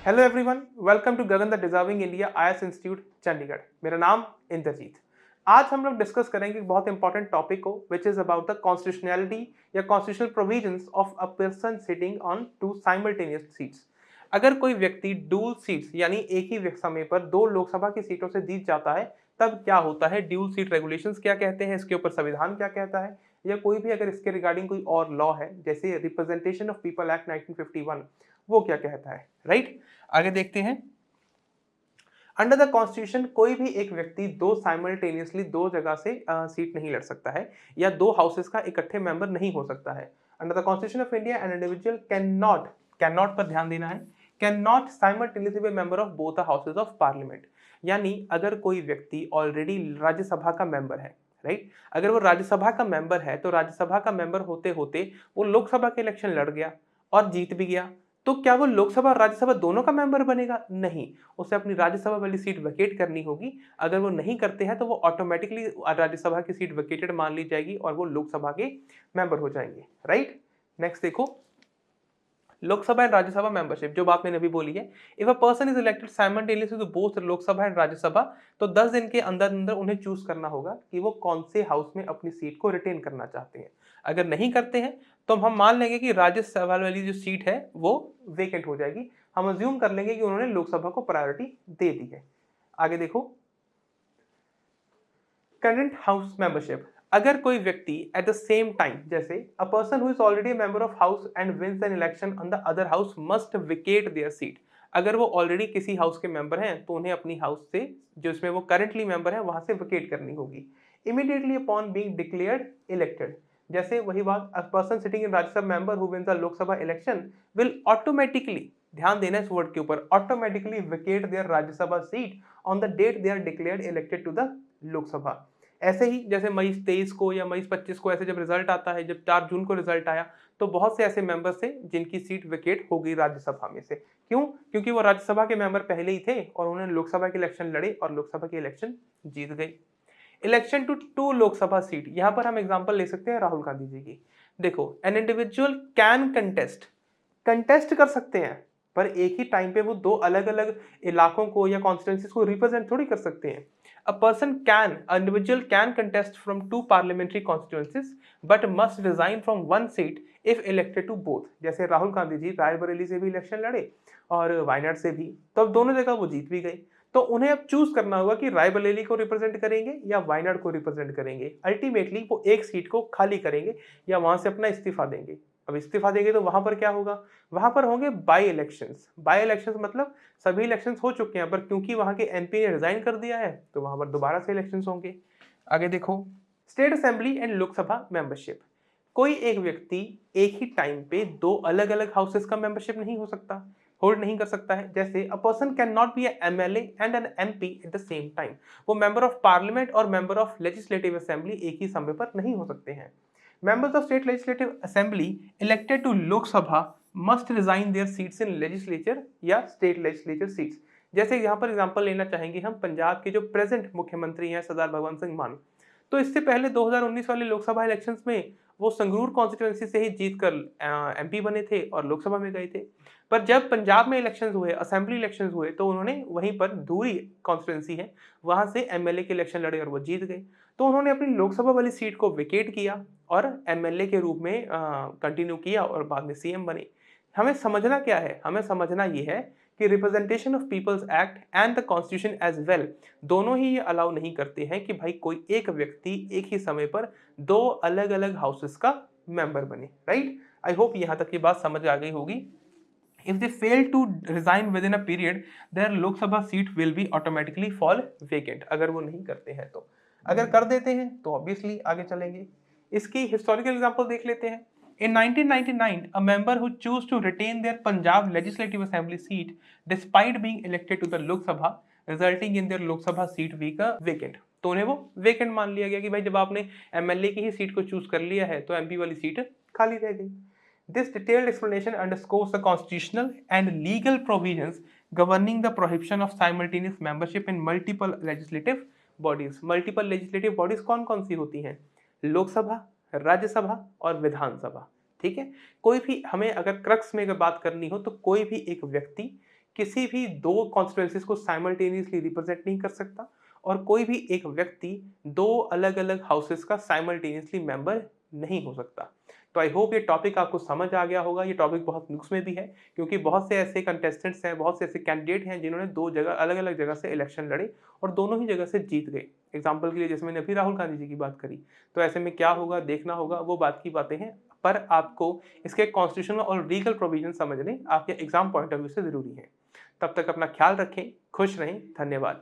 Hello everyone, welcome to Gagan the deserving India IAS institute Chandigarh. मेरा नाम इंद्रजीत। आज हम लोग डिस्कस करेंगे एक बहुत इंपॉर्टेंट टॉपिक को which is about the constitutionality या constitutional provisions of a person sitting on two simultaneous seats. अगर कोई व्यक्ति डुअल सीट्स यानी एक ही समय पर दो लोकसभा की सीटों से जीत जाता है तब क्या होता है, ड्यूल सीट रेगुलेशंस क्या कहते हैं, इसके ऊपर संविधान क्या कहता है, या कोई भी अगर इसके रिगार्डिंग कोई और लॉ है जैसे रिप्रेजेंटेशन ऑफ पीपल एक्ट 1951 वो क्या कहता है, राइट। आगे देखते हैं। अंडर द कॉन्स्टिट्यूशन कोई भी एक व्यक्ति दो साइमल्टेनियसली दो जगह से सीट नहीं लड़ सकता है या दो हाउसेस का इकट्ठे मेंबर नहीं हो सकता है। Under the constitution of India an individual can not पर ध्यान देना है, can not simultaneously B member of both the houses of parliament. यानी अगर कोई व्यक्ति ऑलरेडी राज्यसभा का मेंबर है, राइट, अगर वो राज्यसभा का मेंबर है तो राज्यसभा का मेंबर होते होते वो लोकसभा के इलेक्शन लड़ गया और जीत भी गया, तो क्या वो लोकसभा और राज्यसभा दोनों का मेंबर बनेगा? नहीं, उसे अपनी राज्यसभा वाली सीट वेकेट करनी होगी। अगर वो नहीं करते हैं तो वो ऑटोमेटिकली राज्यसभा की सीट वेकेटेड मान ली जाएगी और वो लोकसभा के मेंबर हो जाएंगे, राइट। नेक्स्ट देखो, लोकसभा एंड राज्यसभा मेंबरशिप, जो बात मैंने अभी बोली है। If a person is elected simultaneously to both Lok Sabha and Rajya Sabha, तो 10 दिन के अंदर अंदर उन्हें चूज करना होगा कि वो कौन से हाउस में अपनी सीट को रिटेन करना चाहते हैं। अगर नहीं करते हैं तो हम मान लेंगे कि राज्यसभा वाली जो सीट है वो वेकेंट हो जाएगी। हम अज्यूम कर लेंगे कि उन्होंने लोकसभा को प्रायोरिटी दे दी है। आगे देखो, करंट हाउस मेंबरशिप। अगर कोई व्यक्ति एट द सेम टाइम, जैसे a person who is already a member of house and wins an election on the other house must vacate their seat. अगर वो ऑलरेडी किसी हाउस के मेंबर हैं तो उन्हें अपनी हाउस से जो इसमें वो करंटली मेंबर है वहां से विकेट करनी होगी immediately upon being declared elected. जैसे वही बात, a person sitting in Rajya Sabha member who wins the Lok Sabha election will automatically, ध्यान देना इस वर्ड के ऊपर, automatically vacate their Rajya Sabha seat on the date they are declared elected to the Lok Sabha. ऐसे ही जैसे मई 23 को या मई 25 को ऐसे जब रिजल्ट आता है, जब 4 जून को रिजल्ट आया, तो बहुत से ऐसे मेंबर्स थे जिनकी सीट वेकेट हो गई राज्यसभा में से। क्यों? क्योंकि वो राज्यसभा के मेंबर पहले ही थे और उन्होंने लोकसभा के इलेक्शन लड़े और लोकसभा के इलेक्शन जीत गए। Election to to Lok Sabha seat, यहां पर हम एग्जांपल ले सकते हैं राहुल गांधी जी की। देखो, एन इंडिविजुअल कैन कंटेस्ट कर सकते हैं, पर एक ही टाइम पे वो दो अलग अलग इलाकों को या कॉन्स्टिट्यूंसीज को रिप्रेजेंट थोड़ी कर सकते हैं। A individual can contest from two parliamentary constituencies but must resign from one seat if elected to both. जैसे राहुल गांधी जी रायबरेली से भी इलेक्शन लड़े और वायनाड से भी, तो अब दोनों जगह वो जीत भी गए। तो उन्हें अब चूज करना होगा कि रायबरेली को रिप्रेजेंट करेंगे या वायनाड को रिप्रेजेंट करेंगे। अल्टीमेटली वो एक सीट को खाली करेंगे या वहां से अपना इस्तीफा देंगे। अब इस्तीफा देंगे तो वहां पर क्या होगा? वहां पर होंगे बाई इलेक्शंस। बाई इलेक्शंस मतलब सभी इलेक्शंस हो चुके हैं पर क्योंकि वहां के एमपी ने रिजाइन कर दिया है तो वहां पर दोबारा से इलेक्शंस होंगे। आगे देखो, state assembly and Lok Sabha membership. कोई एक व्यक्ति एक ही टाइम पे दो अलग अलग हाउसेस का मेंबरशिप नहीं हो सकता, होल्ड नहीं कर सकता है। जैसे a person can not be MLA and an MP at the same time. वो मेंबर ऑफ पार्लियामेंट और मेंबर ऑफ लेजिस्लेटिव असेंबली एक ही समय पर नहीं हो सकते हैं। Members of state legislative assembly elected to Lok Sabha must resign their seats in legislature या state legislature seats। जैसे यहाँ पर एग्जांपल लेना चाहेंगे हम पंजाब के जो प्रेजेंट मुख्यमंत्री हैं सरदार भगवंत सिंह मान, तो इससे पहले 2019 वाले लोकसभा इलेक्शंस में वो संगरूर कॉन्स्टिट्यूंसी से ही जीतकर एमपी बने थे और लोकसभा में गए थे। पर जब पंजाब में इलेक्शंस हुए, असेंबली इलेक्शंस हुए, तो उन्होंने वहीं पर धूरी कॉन्स्टिट्यूंसी है वहां से एमएलए के इलेक्शन लड़े और वो जीत गए। तो उन्होंने अपनी लोकसभा वाली सीट को विकेट किया और एमएलए के रूप में कंटिन्यू किया और बाद में सीएम बने। हमें समझना क्या है? हमें समझना ये है कि representation of people's act and the constitution as well दोनों ही ये अलाउ नहीं करते हैं कि भाई कोई एक व्यक्ति एक ही समय पर दो अलग अलग हाउसेस का मेंबर बने, राइट। आई होप यहाँ तक की बात समझ आ गई होगी। If they fail to resign within a period, their Lok Sabha seat will be automatically fall vacant। अगर वो नहीं करते हैं तो, अगर कर देते हैं तो ऑब्वियसली आगे चलेंगे। इसकी हिस्टोरिकल एग्जांपल देख लेते हैं। In 1999, a member who chose to retain their Punjab Legislative Assembly seat despite being elected to the Lok Sabha, resulting in their Lok Sabha seat being vacant। तो उन्हें वो वेकेंट मान लिया गया कि भाई जब आपने एमएलए की ही सीट को चूज कर लिया है तो एमपी वाली सीट खाली रह गई। This detailed explanation underscores the constitutional and legal provisions governing the prohibition of simultaneous membership in multiple legislative bodies। Multiple legislative bodies कौन कौन सी होती हैं? लोकसभा, राज्यसभा और विधानसभा। ठीक है, कोई भी हमें अगर क्रक्स में अगर बात करनी हो तो कोई भी एक व्यक्ति किसी भी दो कॉन्स्टिट्यूएंसीज को साइमल्टेनियसली रिप्रेजेंट नहीं कर सकता और कोई भी एक व्यक्ति दो अलग अलग हाउसेस का साइमल्टेनियसली मेंबर नहीं हो सकता। तो आई होप ये टॉपिक आपको समझ आ गया होगा। ये टॉपिक बहुत नुक्स में भी है क्योंकि बहुत से ऐसे कंटेस्टेंट्स हैं, बहुत से ऐसे कैंडिडेट हैं जिन्होंने दो जगह अलग अलग जगह से इलेक्शन लड़े और दोनों ही जगह से जीत गए। एग्जाम्पल के लिए जैसे मैंने अभी राहुल गांधी जी की बात करी, तो ऐसे में क्या होगा देखना होगा, वो बात की बातें हैं, पर आपको इसके कॉन्स्टिट्यूशनल और लीगल प्रोविजन समझने आपके एग्जाम पॉइंट ऑफ व्यू से जरूरी है। तब तक अपना ख्याल रखें, खुश रहें, धन्यवाद।